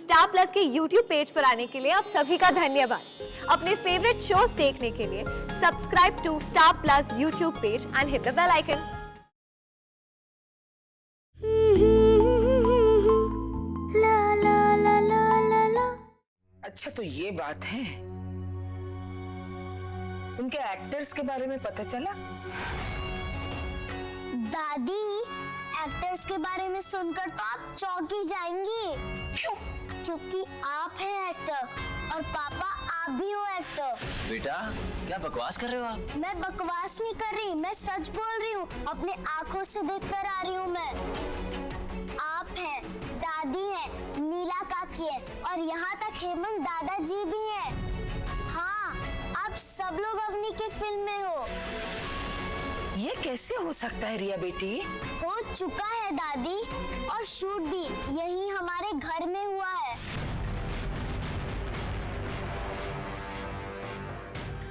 Star plus के YouTube page पर आने के लिए आप सभी का धन्यवाद। अपने फेवरेट शोज देखने के लिए subscribe to Star Plus YouTube page and hit the bell icon. अच्छा तो ये बात है, उनके एक्टर्स के बारे में पता चला? दादी, एक्टर्स के बारे में सुनकर तो आप चौंक ही जाएंगी। क्यों? क्योंकि आप हैं एक्टर और पापा आप भी हो एक्टर। बेटा क्या बकवास कर रहे हो आप? मैं बकवास नहीं कर रही, मैं सच बोल रही हूँ। अपने आंखों से देखकर आ रही हूँ मैं। आप हैं, दादी हैं, नीला काकी है और यहाँ तक हेमंत दादाजी भी हैं। हाँ, आप सब लोग अवनी के फिल्म में हो। ये कैसे हो सकता है रिया बेटी? हो चुका है दादी, और शूट भी यही हमारे घर में हुआ है।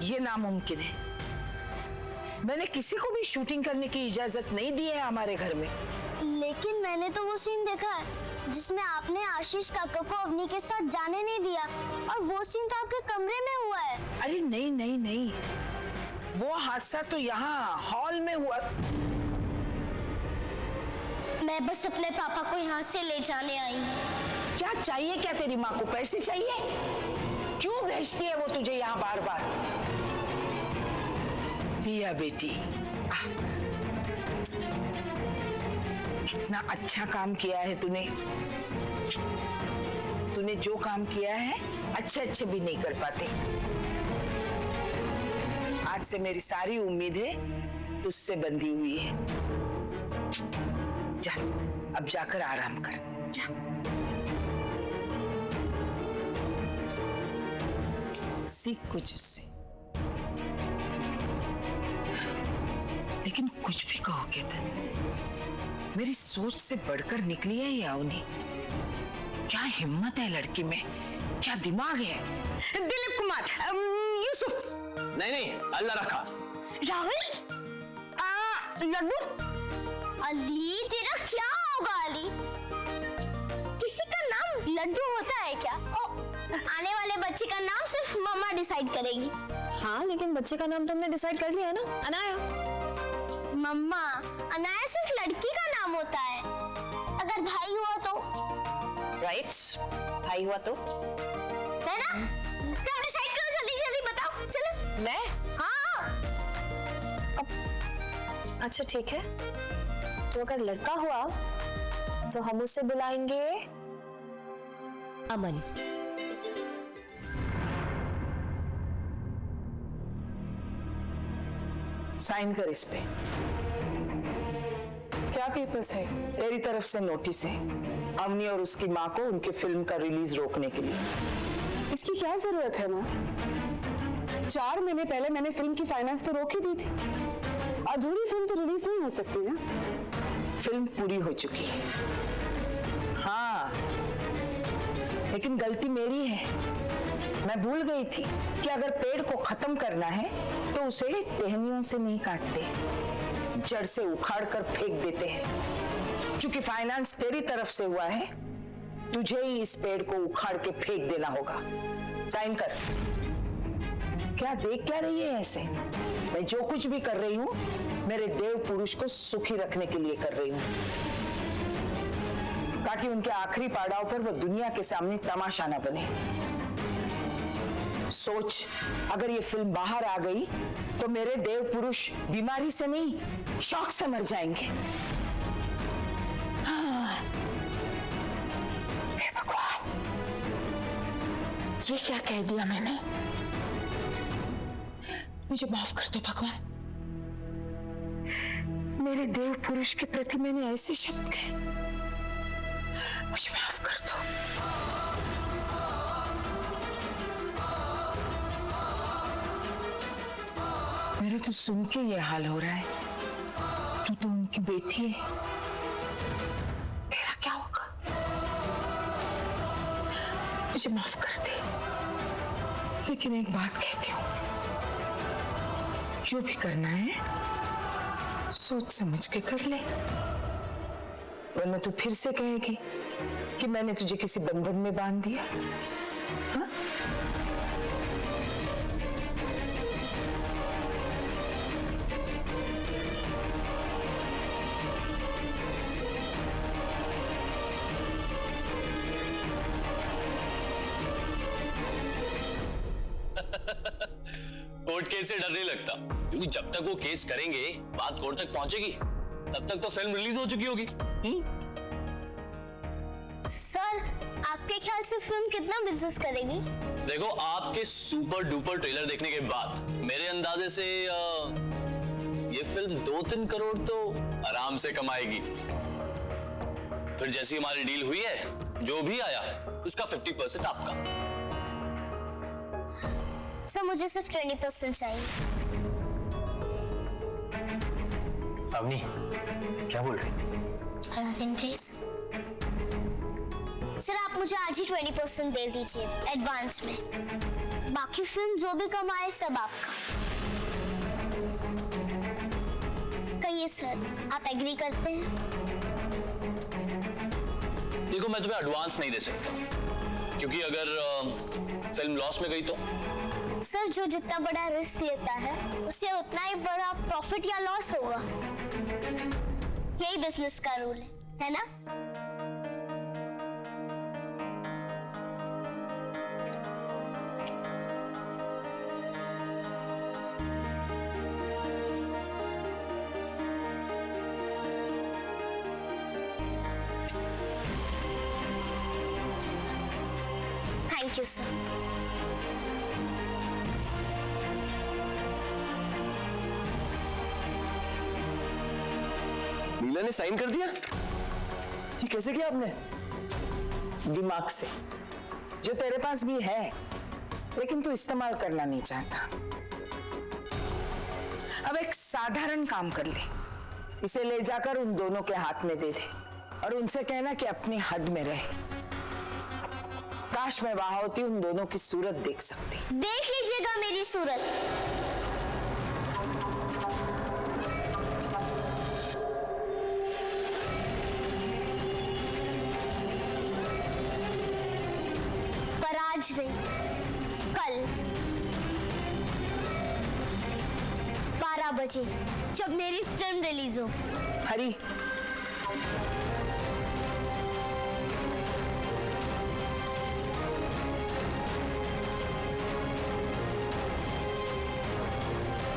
ये नामुमकिन है। मैंने किसी को भी शूटिंग करने की इजाजत नहीं दी है हमारे घर में। लेकिन मैंने तो वो सीन देखा है जिसमें आपने आशीष काका को अवनी के साथ जाने नहीं दिया, और वो सीन तो आपके कमरे में हुआ है। अरे नहीं नहीं नहीं, वो हादसा तो यहाँ हॉल में हुआ। मैं बस अपने पापा को यहाँ से ले जाने आई। क्या चाहिए? क्या तेरी माँ को पैसे चाहिए? क्यों भेजती है वो तुझे यहाँ बार बार? रिया बेटी, कितना अच्छा काम किया है तूने। तूने जो काम किया है अच्छे अच्छे भी नहीं कर पाते। आज से मेरी सारी उम्मीदें तुझसे बंधी हुई है। जा, अब जाकर आराम कर। जा। सीख कुछ उससे। लेकिन कुछ भी कहो केतन, मेरी सोच से बढ़कर निकली है ये अवनी। क्या हिम्मत है लड़की में, क्या दिमाग है। दिलीप कुमार, यूसुफ। नहीं नहीं, अल्लाह रखा। राहुल, लड्डू। अली तेरा क्या होगा अली? किसी का नाम लड्डू होता है क्या? आने वाले बच्चे का नाम सिर्फ मम्मा डिसाइड करेगी। हाँ, लेकिन बच्चे का नाम तो हमने डिसाइड कर लिया है ना, अनाया। मम्मा, अनाया सिर्फ लड़की का नाम होता है। अगर भाई हुआ तो? राइट, भाई हुआ तो? है ना? तुम डिसाइड करो, जल्दी जल्दी बताओ। चलो। मैं? हाँ। अच्छा ठीक है, तो अगर लड़का हुआ तो हम उसे बुलाएंगे अमन। साइन कर इस पे। क्या पेपर्स है? तेरी तरफ से नोटिस है अवनी और उसकी माँ को उनके फिल्म का रिलीज रोकने के लिए। इसकी क्या जरूरत है माँ? 4 महीने पहले मैंने फिल्म की फाइनेंस तो रोक ही दी थी। अधूरी फिल्म तो रिलीज नहीं हो सकती ना। फिल्म पूरी हो चुकी है। हाँ, लेकिन गलती मेरी है। मैं भूल गई थी कि अगर पेड़ को खत्म करना है तो उसे टहनियों से नहीं काटते, जड़ से उखाड़ कर फेंक देते हैं। क्योंकि फाइनेंस तेरी तरफ से हुआ है, तुझे ही इस पेड़ को उखाड़ के फेंक देना होगा। साइन कर। क्या देख क्या रही है ऐसे? मैं जो कुछ भी कर रही हूँ मेरे देव पुरुष को सुखी रखने के लिए कर रही हूँ, ताकि उनके आखिरी पड़ाव पर वो दुनिया के सामने तमाशा ना बने। सोच, अगर ये फिल्म बाहर आ गई तो मेरे देव पुरुष बीमारी से नहीं, शौक से मर जाएंगे। हाँ। हे भगवान, ये क्या कह दिया मैंने? मुझे माफ कर दो भगवान। मेरे देव पुरुष के प्रति मैंने ऐसे शब्द कहे, मुझे माफ कर दो। मेरे तो सुन के ये हाल हो रहा है। तू तो उनकी बेटी है, तेरा क्या होगा? मुझे माफ कर दे, लेकिन एक बात कहती हूँ, जो भी करना है सोच समझ के कर ले, वरना तू फिर से कहेगी कि मैंने तुझे किसी बंधन में बांध दिया? हाँ? कोर्ट केस से डर नहीं लगता, क्योंकि जब तक वो केस करेंगे बात कोर्ट तक पहुंचेगी, तब तक तो फिल्म रिलीज हो चुकी होगी। सर, आपके ख्याल से फिल्म कितना बिजनेस करेगी? देखो, आपके सुपर डुपर ट्रेलर देखने के बाद मेरे अंदाजे से ये फिल्म 2-3 करोड़ तो आराम से कमाएगी। फिर जैसी हमारी डील हुई है, जो भी आया उसका 50% आपका। सर, मुझे सिर्फ 20% चाहिए। अवनी, क्या बोल रही? प्लीज सर, आप मुझे आज ही 20% दे दीजिए एडवांस में। बाकी फिल्म जो भी कमाए सब आपका। कहिए सर, आप एग्री करते हैं? देखो, मैं तुम्हें एडवांस नहीं दे सकता, क्योंकि अगर फिल्म लॉस में गई तो सर, जो जितना बड़ा रिस्क लेता है उससे उतना ही बड़ा प्रॉफिट या लॉस होगा। यही बिजनेस का रूल है ना? Thank you sir. नीला ने साइन कर दिया? ये कैसे किया आपने? दिमाग से, जो तेरे पास भी है लेकिन तू इस्तेमाल करना नहीं चाहता। अब एक साधारण काम कर ले, इसे ले जाकर उन दोनों के हाथ में दे दे और उनसे कहना कि अपनी हद में रहे। काश मैं वहां होती, उन दोनों की सूरत देख सकती। देख लीजिएगा मेरी सूरत। पर आज नहीं, कल 12 बजे जब मेरी फिल्म रिलीज होगी। हरी,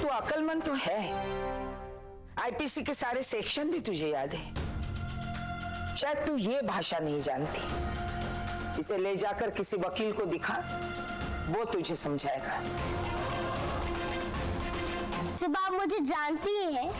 तू अक्लमंद तो है, आईपीसी के सारे सेक्शन भी तुझे याद है। शायद तू ये भाषा नहीं जानती। इसे ले जाकर किसी वकील को दिखा, वो तुझे समझाएगा। जब आप मुझे जानती ही हैं,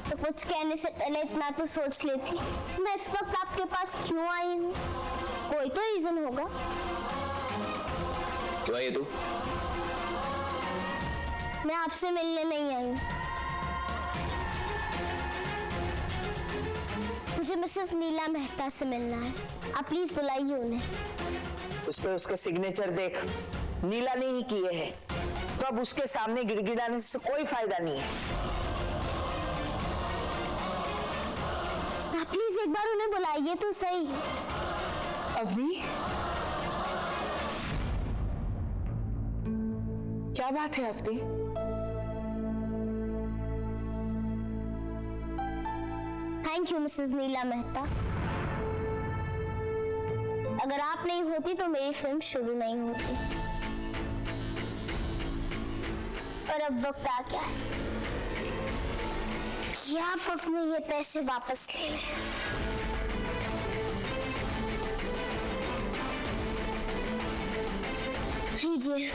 तो कुछ कहने से पहले इतना तो सोच लेती। मैं इस वक्त आपके पास क्यों आई हूँ? कोई तो रीजन होगा। क्यों आई है तू? मैं आपसे मिलने नहीं आई हूँ। मुझे मिसेस नीला मेहता से मिलना है। आप प्लीज बुलाइए उन्हें। उस पे उसके सिग्नेचर देख, नीला ने ही किए हैं, तो अब उसके सामने गिड़गिड़ाने से कोई फायदा नहीं है। आप प्लीज एक बार उन्हें बुलाइए तो सही। अवनी, क्या बात है अवनी? थैंक यू मिसेस नीला मेहता। अगर आप नहीं होती तो मेरी फिल्म शुरू नहीं होती। और अब वक्त आ गया है कि आप अपने ये पैसे वापस ले लें। लीजिए,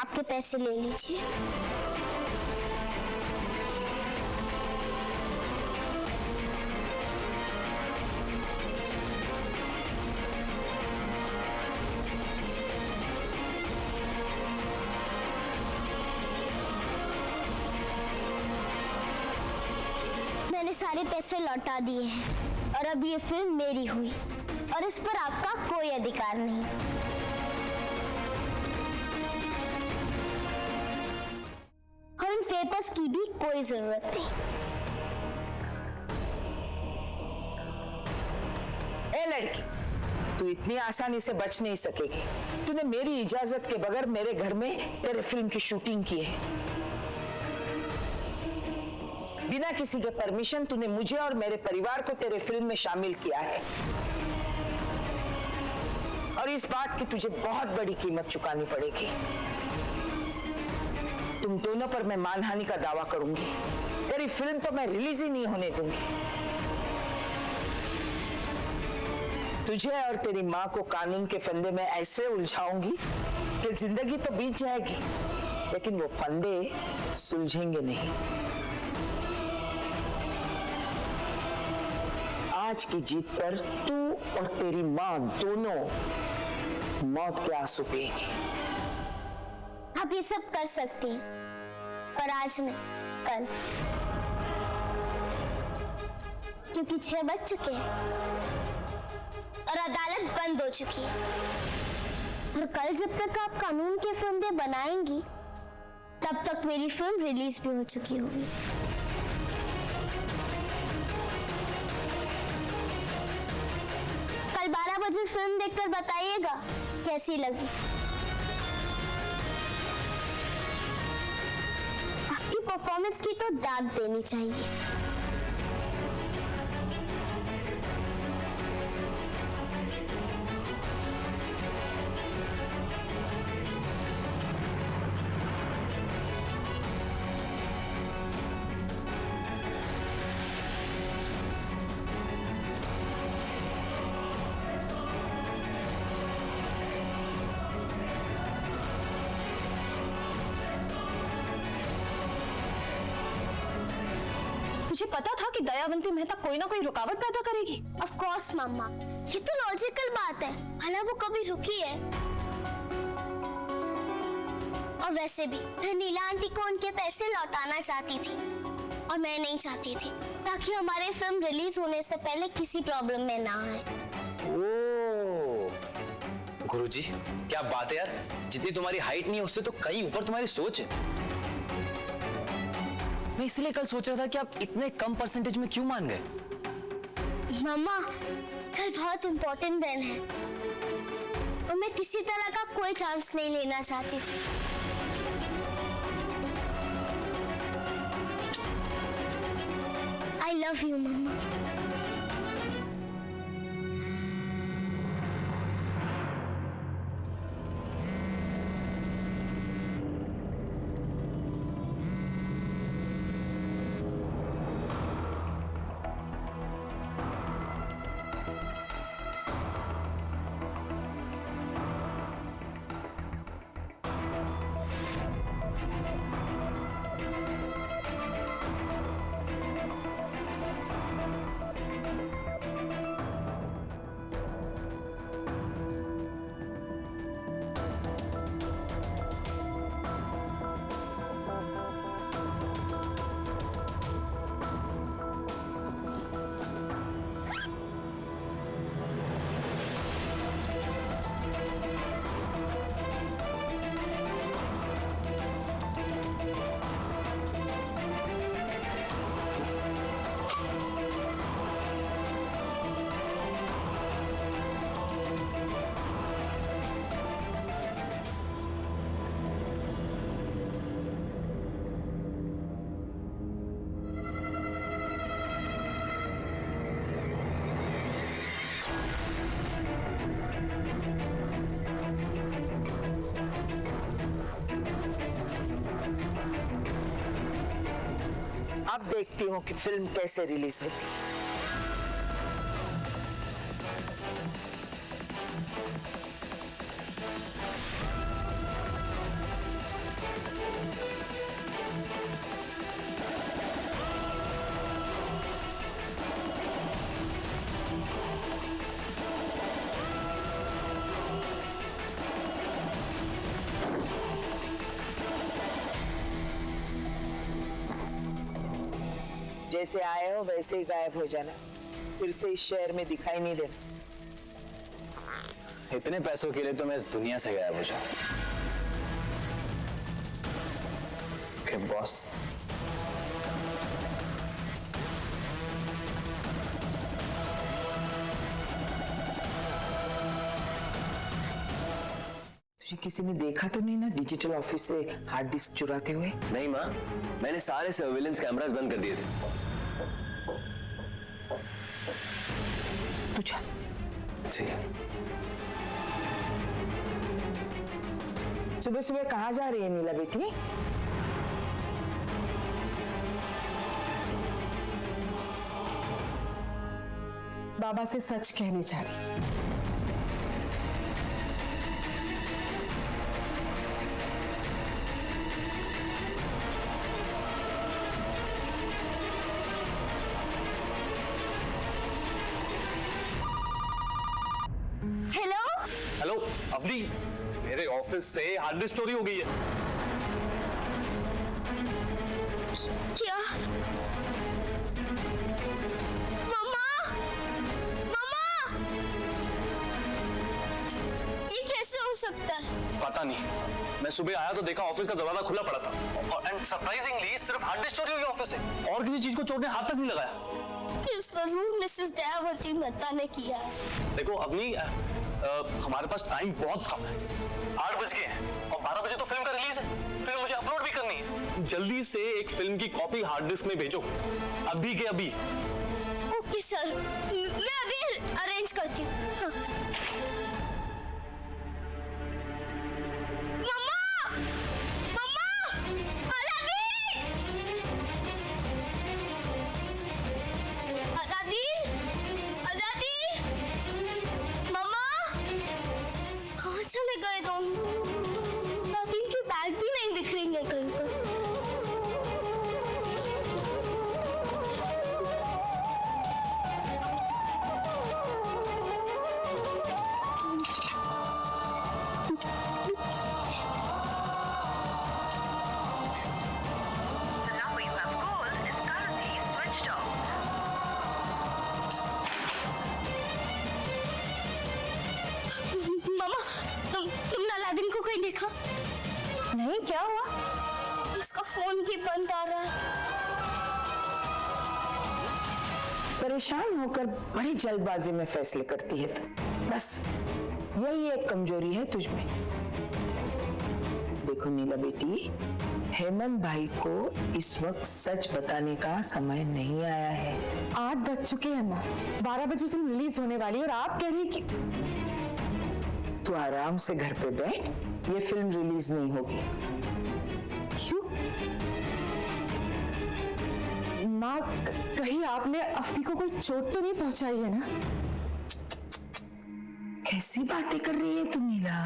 आपके पैसे ले लीजिए। मैंने सारे पैसे लौटा दिए हैं और अब ये फिल्म मेरी हुई और इस पर आपका कोई अधिकार नहीं। और इन पेपर्स की भी कोई जरूरत नहीं। ए लड़की, तू इतनी आसानी से बच नहीं सकेगी। तूने मेरी इजाजत के बगैर मेरे घर में तेरे फिल्म की शूटिंग की है। बिना किसी के परमिशन तूने मुझे और मेरे परिवार को तेरे फिल्म में शामिल किया है, और इस बात की तुझे बहुत बड़ी कीमत चुकानी पड़ेगी। तुम दोनों पर मैं मानहानि का दावा करूंगी। तेरी फिल्म तो मैं रिलीज ही नहीं होने दूंगी। तुझे और तेरी माँ को कानून के फंदे में ऐसे उलझाऊंगी कि जिंदगी तो बीत जाएगी, लेकिन वो फंदे सुलझेंगे नहीं। आज की जीत पर तू और तेरी माँ दोनों मौत के आंसू पिएगी। आप ये सब कर सकती हैं, पर आज नहीं, कल, क्योंकि 6 बज चुके हैं और अदालत बंद हो चुकी है। और कल जब तक आप कानून के फंदे बनाएंगी, तब तक मेरी फिल्म रिलीज भी हो चुकी होगी। कल 12 बजे फिल्म देखकर बताइएगा कैसी लगी। आपकी परफॉर्मेंस की तो दाद देनी चाहिए। मुझे पता था कि दयावंती मेहता कोई ना कोई रुकावट पैदा करेगी। ऑफ कोर्स मामा, ये तो लॉजिकल बात है, भला वो कभी रुकी है। और वैसे भी मैं नीला आंटी को उनके पैसे लौटाना चाहती थी, और मैं नहीं चाहती थी ताकि हमारी फिल्म रिलीज होने से पहले किसी प्रॉब्लम में ना आए। ओ गुरुजी, क्या बात है यार, जितनी तुम्हारी हाइट नहीं है उससे तो कहीं ऊपर तुम्हारी सोच है। मैं इसलिए कल सोच रहा था कि आप इतने कम परसेंटेज में क्यों मान गए। मामा, कल बहुत इम्पोर्टेंट दिन है और मैं किसी तरह का कोई चांस नहीं लेना चाहती थी। आई लव यू मामा। अब देखती हूँ कि फिल्म कैसे रिलीज होती है। जैसे आए हो वैसे ही गायब हो जाना, फिर से इस शहर में दिखाई नहीं देना। इतने पैसों के लिए तो मैं इस दुनिया से गायब हो जाऊं। Okay boss. तुझे किसी ने देखा तो नहीं ना डिजिटल ऑफिस से हार्ड डिस्क चुराते हुए? नहीं माँ, मैंने सारे सर्विलेंस कैमरास बंद कर दिए थे। तू जा। जी। सुबह सुबह कहाँ जा रही है नीला बेटी? बाबा से सच कहने जा रही। हेलो, हेलो अवनी, मेरे ऑफिस से हार्ड डिस्क चोरी हो गई है। क्या? मम्मा, मम्मा, ये कैसे हो सकता है? पता नहीं, मैं सुबह आया तो देखा ऑफिस का दरवाजा खुला पड़ा था और एंड सरप्राइजिंगली सिर्फ हार्ड डिस्क चोरी हुई ऑफिस से और किसी चीज को चोर ने हाथ तक नहीं लगाया। ये जरूर मिसेस दयावती मेहता ने किया है। देखो अवनी, हमारे पास टाइम बहुत कम है। 8 बज गए हैं और 12 बजे तो फिल्म का रिलीज है। फिल्म मुझे अपलोड भी करनी है। जल्दी से एक फिल्म की कॉपी हार्ड डिस्क में भेजो, अभी के अभी। ओके सर, मैं अभी अरेंज करती हूँ। हाँ। मम्मा, मम्मा, अलादीन, अलादीन, अलादीन, मम्मा, कहाँ चले गए तुम? अलादीन के बैग भी नहीं दिख रही है कहीं पर। मामा, तुमने अलादीन को कहीं देखा? नहीं, क्या हुआ? उसका फोन भी बंद आ रहा है। परेशान होकर बड़ी जल्दबाजी में फैसले करती है तू। बस यही एक कमजोरी है तुझ में। देखो नीला बेटी, हेमंत भाई को इस वक्त सच बताने का समय नहीं आया है। 8 बज चुके हैं माँ, 12 बजे फिल्म रिलीज होने वाली है और आप कह रही कि तू आराम से घर पे बैठ, ये फिल्म रिलीज नहीं होगी। क्यों? माँ, कहीं आपने अवनी को कोई चोट तो नहीं पहुंचाई है ना? कैसी बातें कर रही है तू नीला?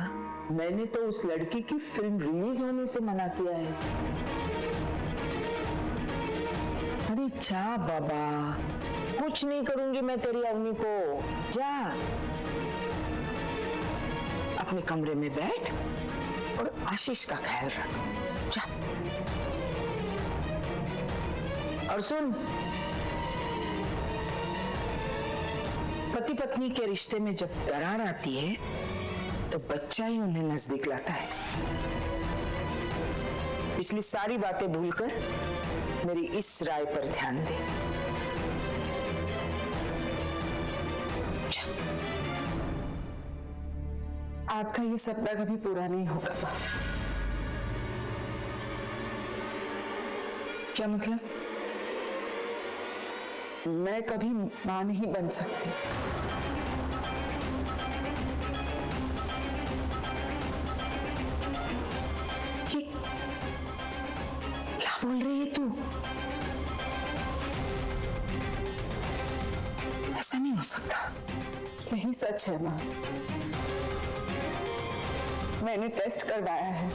मैंने तो उस लड़की की फिल्म रिलीज होने से मना किया है। अरे जा बाबा, कुछ नहीं करूंगी मैं तेरी अवनी को। जा अपने कमरे में बैठ और आशीष का ख्याल रख। जा। और सुन, पति पत्नी के रिश्ते में जब दरार आती है तो बच्चा ही उन्हें नजदीक लाता है। पिछली सारी बातें भूलकर मेरी इस राय पर ध्यान दे। आपका ये सपना कभी पूरा नहीं होगा। क्या मतलब? मैं कभी मां नहीं बन सकती। ये क्या बोल रही है तू? ऐसा नहीं हो सकता। यही सच है मां। मैंने टेस्ट करवाया है,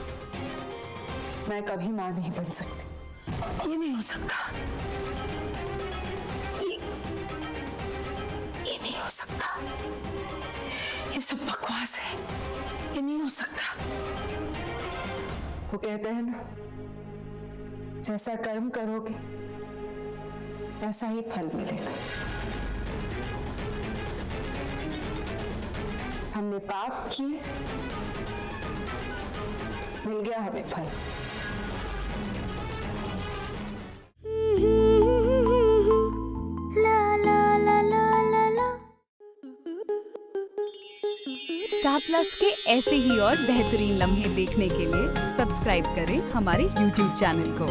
मैं कभी मां नहीं बन सकती। ये नहीं हो सकता। ये नहीं हो सकता। ये सब बकवास है। ये नहीं हो सकता। वो कहते हैं ना, जैसा कर्म करोगे वैसा ही फल मिलेगा। हमने पाप किए, मिल गया हमें फल। ला ला ला ला ला ला। स्टार प्लस के ऐसे ही और बेहतरीन लम्हे देखने के लिए सब्सक्राइब करें हमारे YouTube चैनल को।